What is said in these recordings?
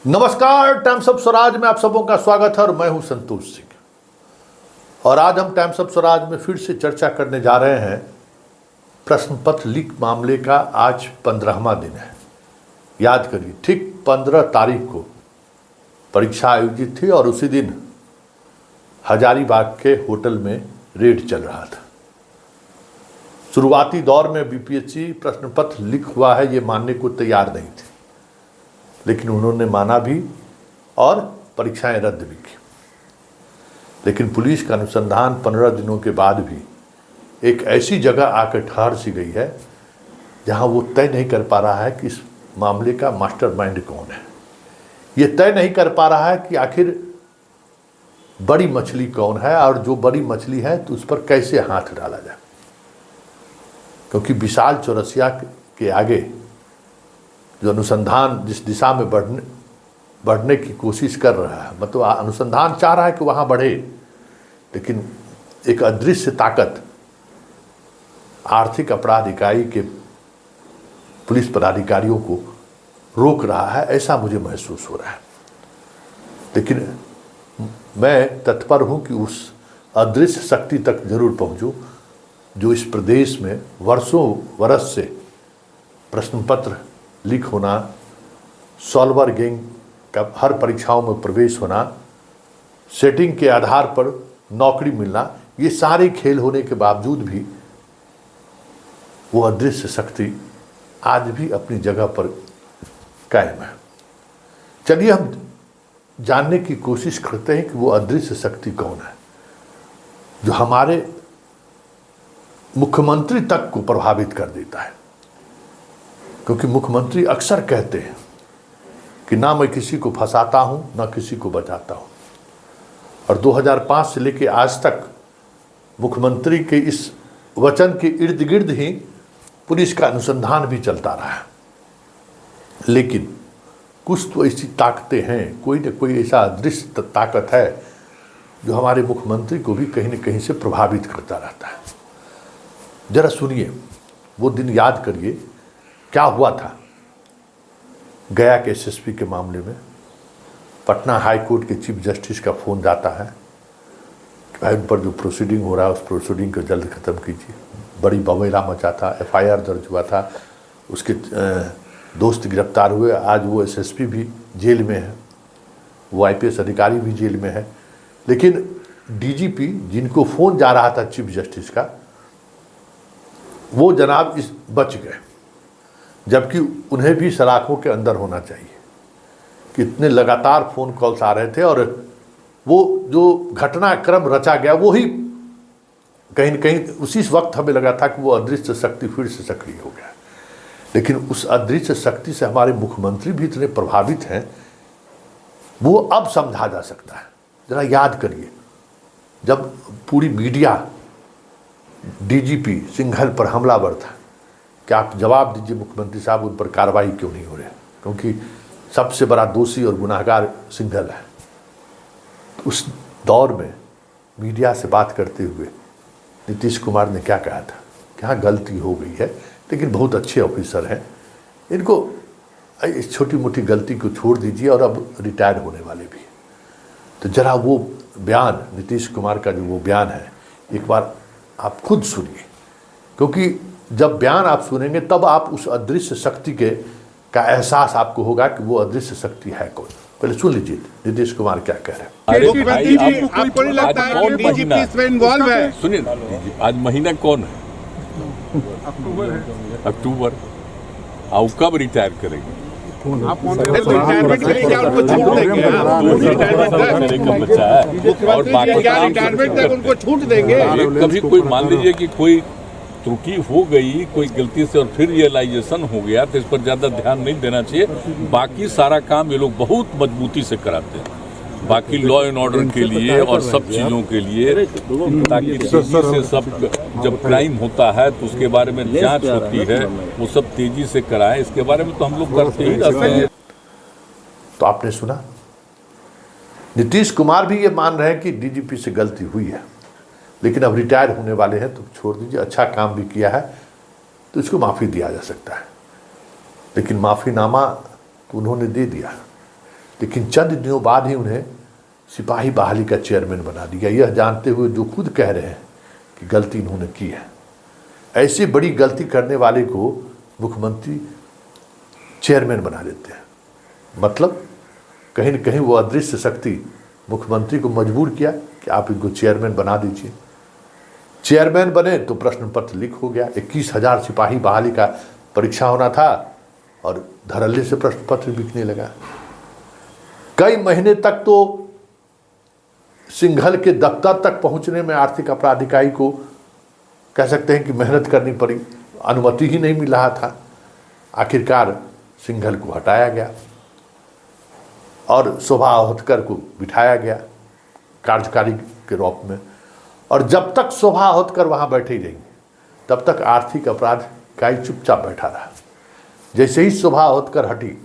नमस्कार, times of Swaraj में आप सबों का स्वागत है और मैं हूं संतोष सिंह। और आज हम टाइम्स ऑफ स्वराज में फिर से चर्चा करने जा रहे हैं प्रश्न पत्र लीक मामले का। आज 15वां दिन है। याद करिए, ठीक 15 तारीख को परीक्षा आयोजित थी और उसी दिन हजारीबाग के होटल में रेड चल रहा था। शुरुआती दौर में बीपीएससी प्रश्न पत्र लीक हुआ है ये मानने को तैयार नहीं थे, लेकिन उन्होंने माना भी और परीक्षाएं रद्द भी की। लेकिन पुलिस का अनुसंधान 15 दिनों के बाद भी एक ऐसी जगह आकर ठहर सी गई है जहां वो तय नहीं कर पा रहा है कि इस मामले का मास्टरमाइंड कौन है। ये तय नहीं कर पा रहा है कि आखिर बड़ी मछली कौन है और जो बड़ी मछली है तो उस पर कैसे हाथ डाला जाए, क्योंकि विशाल चौरसिया के आगे जो अनुसंधान जिस दिशा में बढ़ने की कोशिश कर रहा है, मतलब अनुसंधान चाह रहा है कि वहाँ बढ़े, लेकिन एक अदृश्य ताकत आर्थिक अपराध इकाई के पुलिस पदाधिकारियों को रोक रहा है, ऐसा मुझे महसूस हो रहा है। लेकिन मैं तत्पर हूँ कि उस अदृश्य शक्ति तक जरूर पहुँचूँ जो इस प्रदेश में वर्षों बरस से प्रश्न पत्र लीक होना, सॉल्वर गैंग का हर परीक्षाओं में प्रवेश होना, सेटिंग के आधार पर नौकरी मिलना, ये सारे खेल होने के बावजूद भी वो अदृश्य शक्ति आज भी अपनी जगह पर कायम है। चलिए हम जानने की कोशिश करते हैं कि वो अदृश्य शक्ति कौन है जो हमारे मुख्यमंत्री तक को प्रभावित कर देता है। क्योंकि मुख्यमंत्री अक्सर कहते हैं कि ना मैं किसी को फंसाता हूं ना किसी को बचाता हूं, और 2005 से लेकर आज तक मुख्यमंत्री के इस वचन के इर्द गिर्द ही पुलिस का अनुसंधान भी चलता रहा है। लेकिन कुछ तो ऐसी ताकतें हैं, कोई न कोई ऐसा अदृश्य ताकत है जो हमारे मुख्यमंत्री को भी कहीं न कहीं से प्रभावित करता रहता है। जरा सुनिए, वो दिन याद करिए क्या हुआ था। गया के एसएसपी के मामले में पटना हाई कोर्ट के चीफ जस्टिस का फ़ोन जाता है कि भाई उन पर जो प्रोसीडिंग हो रहा है उस प्रोसीडिंग को जल्द ख़त्म कीजिए। बड़ी बवेला मचा था, एफआईआर दर्ज हुआ था, उसके दोस्त गिरफ्तार हुए, आज वो एसएसपी भी जेल में है, वो आईपीएस अधिकारी भी जेल में है। लेकिन डीजीपी जिनको फ़ोन जा रहा था चीफ जस्टिस का, वो जनाब इस बच गए, जबकि उन्हें भी सलाखों के अंदर होना चाहिए। कितने लगातार फ़ोन कॉल्स आ रहे थे और वो जो घटनाक्रम रचा गया वो ही कहीं न कहीं उसी वक्त हमें लगा था कि वो अदृश्य शक्ति फिर से सक्रिय हो गया। लेकिन उस अदृश्य शक्ति से हमारे मुख्यमंत्री भी इतने प्रभावित हैं, वो अब समझा जा सकता है। जरा याद करिए, जब पूरी मीडिया डीजीपी सिंघल पर हमलावर था कि आप जवाब दीजिए मुख्यमंत्री साहब, उन पर कार्रवाई क्यों नहीं हो रही, क्योंकि सबसे बड़ा दोषी और गुनाहगार सिंघल है। उस दौर में मीडिया से बात करते हुए नीतीश कुमार ने क्या कहा था कि हाँ गलती हो गई है, लेकिन बहुत अच्छे ऑफिसर हैं, इनको इस छोटी मोटी गलती को छोड़ दीजिए और अब रिटायर होने वाले भी। तो जरा वो बयान नीतीश कुमार का जो वो बयान है एक बार आप खुद सुनिए, क्योंकि जब बयान आप सुनेंगे तब आप उस अदृश्य शक्ति का एहसास आपको होगा कि वो अदृश्य शक्ति है कौन। पहले सुन लीजिए नीतीश कुमार क्या कह रहे हैं। सुनिए, आज महीना कौन है? अक्टूबर। आओ कब रिटायर करेंगे? बच्चा है और उनको छूट देंगे। कभी कोई मान लीजिए कि कोई त्रुटि हो गई, कोई गलती से और फिर रियलाइजेशन हो गया तो इस पर ज़्यादा ध्यान नहीं देना चाहिए। बाकी सारा काम ये लोग बहुत मजबूती से कराते हैं, बाकी लॉ एंड ऑर्डर के लिए और सब चीज़ों के लिए, ताकि तेजी से सब जब क्राइम होता है तो उसके बारे में जांच होती है, वो सब तेजी से कराएं। इसके बारे में तो हम लोग करते ही रहते हैं। तो आपने सुना, नीतीश कुमार भी ये मान रहे हैं कि डीजीपी से गलती हुई है, लेकिन अब रिटायर होने वाले हैं तो छोड़ दीजिए, अच्छा काम भी किया है तो इसको माफ़ी दिया जा सकता है। लेकिन माफ़ीनामा तो उन्होंने दे दिया, लेकिन चंद दिनों बाद ही उन्हें सिपाही बहाली का चेयरमैन बना दिया, यह जानते हुए जो खुद कह रहे हैं कि गलती इन्होंने की है। ऐसी बड़ी गलती करने वाले को मुख्यमंत्री चेयरमैन बना देते हैं। मतलब कहीं न कहीं वो अदृश्य शक्ति मुख्यमंत्री को मजबूर किया कि आप इनको चेयरमैन बना दीजिए। चेयरमैन बने तो प्रश्न पत्र लीक हो गया। 21,000 सिपाही बहाली का परीक्षा होना था और धड़ल्ले से प्रश्न पत्र बिकने लगा। कई महीने तक तो सिंघल के दफ्तर तक पहुंचने में आर्थिक अपराध इकाई को कह सकते हैं कि मेहनत करनी पड़ी, अनुमति ही नहीं मिल रहा था। आखिरकार सिंघल को हटाया गया और शोभा अहोतकर को बिठाया गया कार्यकारी के रूप में। और जब तक शोभा अहोतकर वहाँ बैठी रही तब तक आर्थिक अपराध इकाई चुपचाप बैठा रहा। जैसे ही शोभा अहोतकर हटी,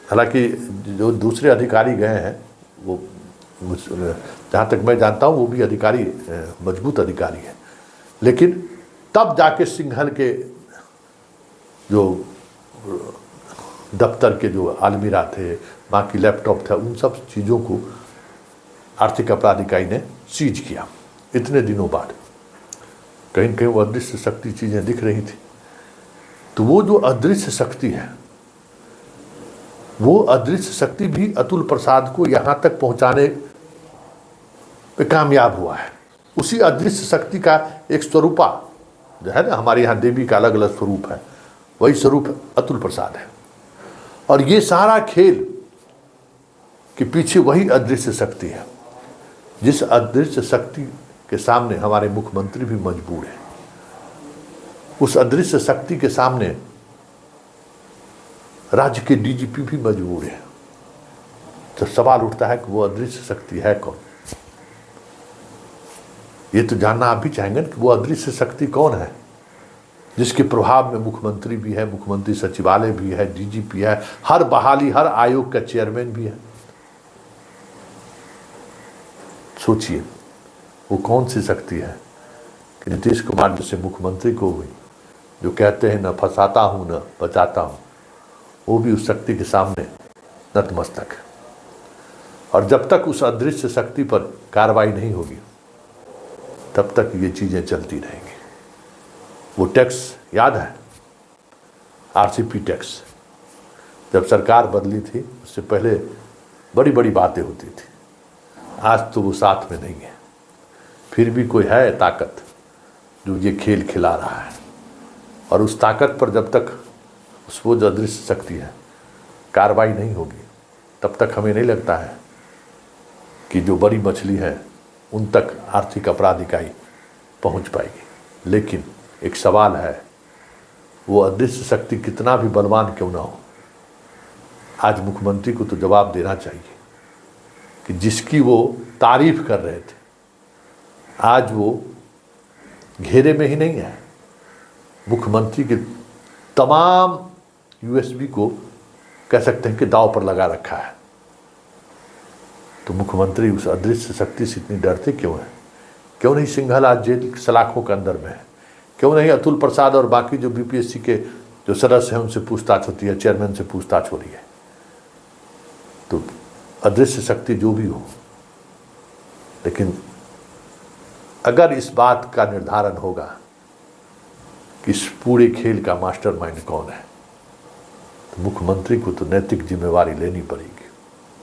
हालांकि जो दूसरे अधिकारी गए हैं वो जहाँ तक मैं जानता हूँ वो भी अधिकारी मजबूत अधिकारी है, लेकिन तब जाके सिंघल के जो दफ्तर के जो अलमीरा थे, बाकी लैपटॉप था, उन सब चीज़ों को आर्थिक अपराध इकाई ने सीज किया। इतने दिनों बाद कहीं न कहीं वो अदृश्य शक्ति चीज़ें दिख रही थी। तो वो जो अदृश्य शक्ति है, वो अदृश्य शक्ति भी अतुल प्रसाद को यहाँ तक पहुँचाने पे कामयाब हुआ है। उसी अदृश्य शक्ति का एक स्वरूपा जो है ना, हमारे यहाँ देवी का अलग अलग स्वरूप है, वही स्वरूप अतुल प्रसाद है। और ये सारा खेल के पीछे वही अदृश्य शक्ति है, जिस अदृश्य शक्ति के सामने हमारे मुख्यमंत्री भी मजबूर हैं। उस अदृश्य शक्ति के सामने राज्य के डीजीपी भी मजबूर है। तो सवाल उठता है कि वो अदृश्य शक्ति है कौन? ये तो जानना आप भी चाहेंगे कि वो अदृश्य शक्ति कौन है, जिसके प्रभाव में मुख्यमंत्री भी है, मुख्यमंत्री सचिवालय भी है, डीजीपी है, हर बहाली हर आयोग का चेयरमैन भी है। सोचिए वो कौन सी शक्ति है कि नीतीश कुमार जैसे मुख्यमंत्री को हुई, जो कहते हैं न फंसाता हूँ न बचाता हूँ, वो भी उस शक्ति के सामने नतमस्तक है। और जब तक उस अदृश्य शक्ति पर कार्रवाई नहीं होगी तब तक ये चीज़ें चलती रहेंगी। वो टैक्स याद है, आरसीपी टैक्स, जब सरकार बदली थी उससे पहले बड़ी बड़ी बातें होती थी। आज तो वो साथ में नहीं है, फिर भी कोई है ताकत जो ये खेल खिला रहा है। और उस ताकत पर जब तक उस वो जो अदृश्य शक्ति है कार्रवाई नहीं होगी तब तक हमें नहीं लगता है कि जो बड़ी मछली है उन तक आर्थिक अपराध इकाई पहुंच पाएगी। लेकिन एक सवाल है, वो अदृश्य शक्ति कितना भी बलवान क्यों ना हो, आज मुख्यमंत्री को तो जवाब देना चाहिए कि जिसकी वो तारीफ कर रहे थे आज वो घेरे में ही नहीं है। मुख्यमंत्री के तमाम यूएसबी को कह सकते हैं कि दांव पर लगा रखा है। तो मुख्यमंत्री उस अदृश्य शक्ति से इतनी डरते क्यों है? क्यों नहीं सिंघल आज जेल सलाखों के अंदर में है? क्यों नहीं अतुल प्रसाद और बाकी जो बीपीएससी के जो सदस्य हैं उनसे पूछताछ होती है, चेयरमैन से पूछताछ हो रही है? तो अदृश्य शक्ति जो भी हो, लेकिन अगर इस बात का निर्धारण होगा कि इस पूरे खेल का मास्टरमाइंड कौन है, तो मुख्यमंत्री को तो नैतिक जिम्मेवारी लेनी पड़ेगी।